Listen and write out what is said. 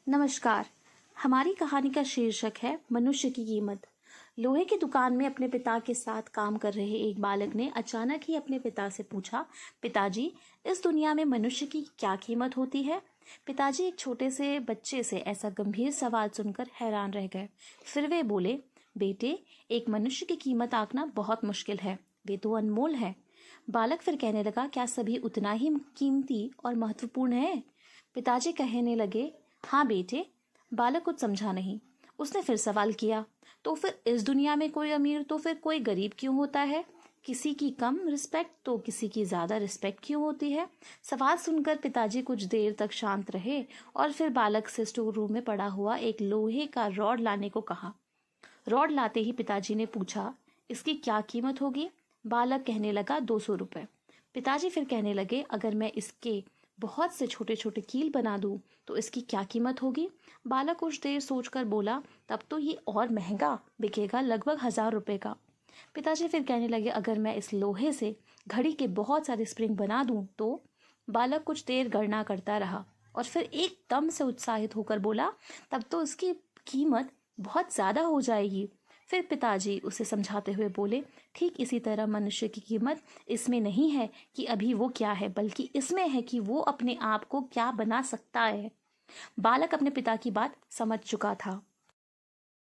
नमस्कार। हमारी कहानी का शीर्षक है मनुष्य की कीमत। लोहे की दुकान में अपने पिता के साथ काम कर रहे एक बालक ने अचानक ही अपने पिता से पूछा, पिताजी, इस दुनिया में मनुष्य की क्या कीमत होती है? पिताजी एक छोटे से बच्चे से ऐसा गंभीर सवाल सुनकर हैरान रह गए। फिर वे बोले, बेटे, एक मनुष्य की कीमत आंकना बहुत मुश्किल है, वे तो अनमोल है। बालक फिर कहने लगा, क्या सभी उतना ही कीमती और महत्वपूर्ण है? पिताजी कहने लगे, हाँ बेटे। बालक कुछ समझा नहीं। उसने फिर सवाल किया, तो फिर इस दुनिया में कोई अमीर तो फिर कोई गरीब क्यों होता है? किसी की कम रिस्पेक्ट तो किसी की ज्यादा रिस्पेक्ट क्यों होती है? सवाल सुनकर पिताजी कुछ देर तक शांत रहे और फिर बालक से स्टोर रूम में पड़ा हुआ एक लोहे का रॉड लाने को कहा। रॉड लाते ही पिताजी ने पूछा, इसकी क्या कीमत होगी? बालक कहने लगा, 200 रुपये। पिताजी फिर कहने लगे, अगर मैं इसके बहुत से छोटे छोटे कील बना दूं तो इसकी क्या कीमत होगी? बालक कुछ देर सोचकर बोला, तब तो ये और महंगा बिकेगा, लगभग 1000 रुपये का। पिताजी फिर कहने लगे, अगर मैं इस लोहे से घड़ी के बहुत सारे स्प्रिंग बना दूं तो? बालक कुछ देर गणना करता रहा और फिर एकदम से उत्साहित होकर बोला, तब तो इसकी कीमत बहुत ज़्यादा हो जाएगी। फिर पिताजी उसे समझाते हुए बोले, ठीक इसी तरह मनुष्य की कीमत इसमें नहीं है कि अभी वो क्या है, बल्कि इसमें है कि वो अपने आप को क्या बना सकता है। बालक अपने पिता की बात समझ चुका था